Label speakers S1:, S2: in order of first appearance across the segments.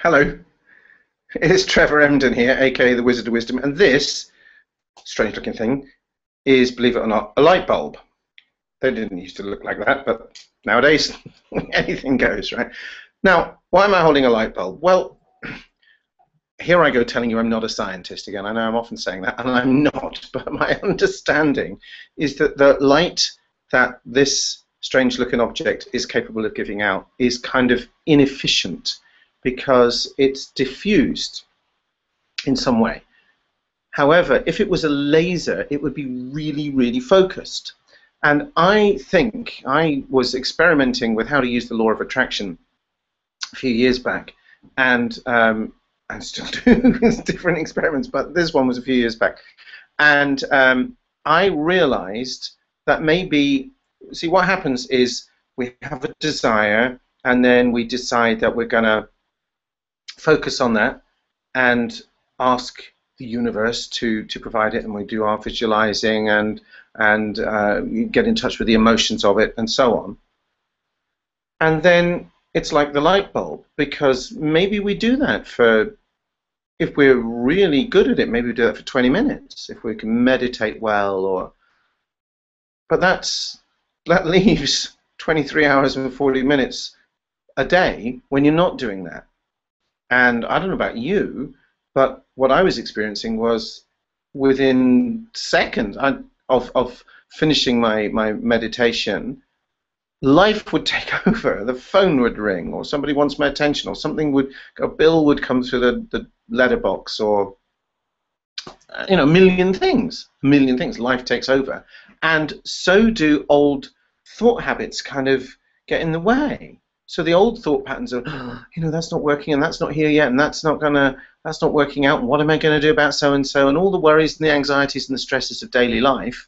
S1: Hello, it's Trevor Emden here, aka the Wizard of Wisdom, and this strange looking thing is, believe it or not, a light bulb. They didn't used to look like that, but nowadays anything goes, right? Now, why am I holding a light bulb? Well, here I go telling you I'm not a scientist again. I know I'm often saying that, and I'm not, but my understanding is that the light that this strange looking object is capable of giving out is kind of inefficient because it's diffused in some way. However, if it was a laser, it would be really, really focused. And I think I was experimenting with how to use the law of attraction a few years back, and still do different experiments, but this one was a few years back. And I realized that maybe, see, what happens is we have a desire, and then we decide that we're going to focus on that and ask the universe to provide it, and we do our visualizing and get in touch with the emotions of it and so on. And then it's like the light bulb, because maybe we do that for, if we're really good at it, maybe we do that for 20 minutes if we can meditate well, or but that leaves 23 hours and 40 minutes a day when you're not doing that. And I don't know about you, but what I was experiencing was within seconds of finishing my meditation, life would take over. The phone would ring, or somebody wants my attention, or something would, a bill would come through the letterbox, or a million things. A million things. Life takes over, and so do old thought habits kind of get in the way. So the old thought patterns of, that's not working, and that's not here yet, and that's not working out, and what am I going to do about so and so, and all the worries and the anxieties and the stresses of daily life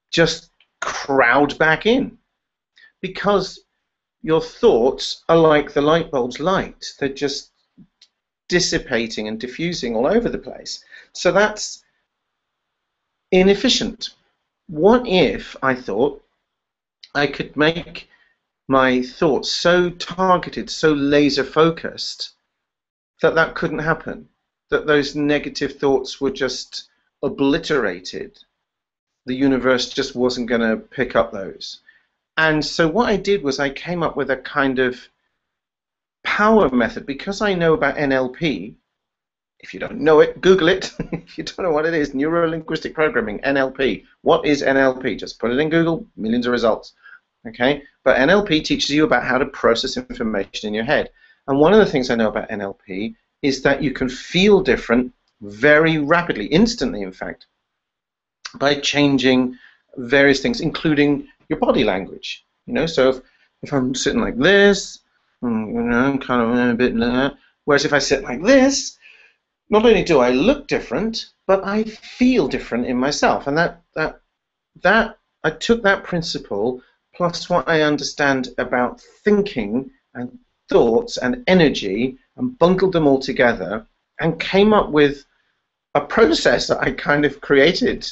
S1: just crowd back in, because your thoughts are like the light bulb's light. They're just dissipating and diffusing all over the place. So that's inefficient. What if, I thought, I could make my thoughts so targeted, so laser focused, that couldn't happen, that those negative thoughts were just obliterated. The universe just wasn't going to pick up those. And so what I did was I came up with a kind of power method, because I know about NLP. If you don't know it, Google it. If you don't know what it is, neuro-linguistic programming, NLP. What is NLP? Just put it in Google, millions of results. Okay, but NLP teaches you about how to process information in your head. And one of the things I know about NLP is that you can feel different very rapidly, instantly in fact, by changing various things, including your body language. So if I'm sitting like this, I'm kind of a bit like that. Whereas if I sit like this, not only do I look different, but I feel different in myself. And that I took that principle plus what I understand about thinking and thoughts and energy, and bundled them all together and came up with a process that I kind of created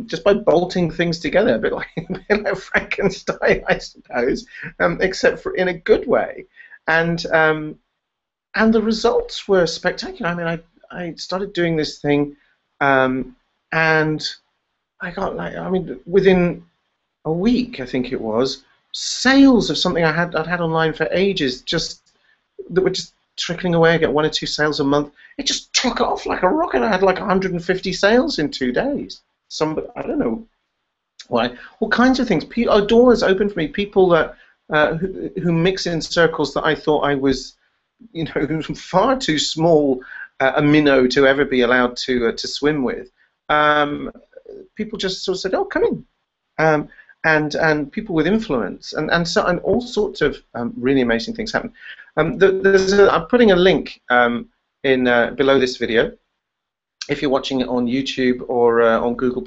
S1: just by bolting things together, a bit like Frankenstein, I suppose, except for in a good way. And the results were spectacular. I mean, I started doing this thing, and I got within a week, I think it was, sales of something I'd had online for ages, that were just trickling away. I get 1 or 2 sales a month. It just took off like a rocket. I had like 150 sales in 2 days. I don't know why. All kinds of things. Doors open for me. People that who mix in circles that I thought I was, far too small a minnow to ever be allowed to swim with. People just sort of said, "Oh, come in." And people with influence, and all sorts of really amazing things happen. I'm putting a link in below this video. If you're watching it on YouTube or on Google+,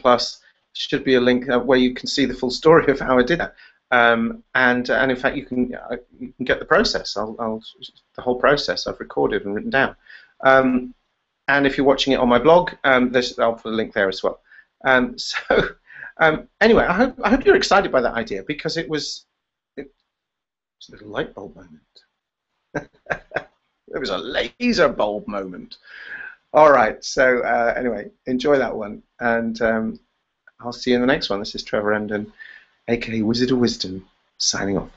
S1: should be a link where you can see the full story of how I did that. And in fact, you can get the process. The whole process I've recorded and written down. And if you're watching it on my blog, I'll put a link there as well. Anyway, I hope you're excited by that idea, because it was a little light bulb moment. It was a laser bulb moment. All right, so anyway, enjoy that one, and I'll see you in the next one. This is Trevor Endon, aka Wizard of Wisdom, signing off.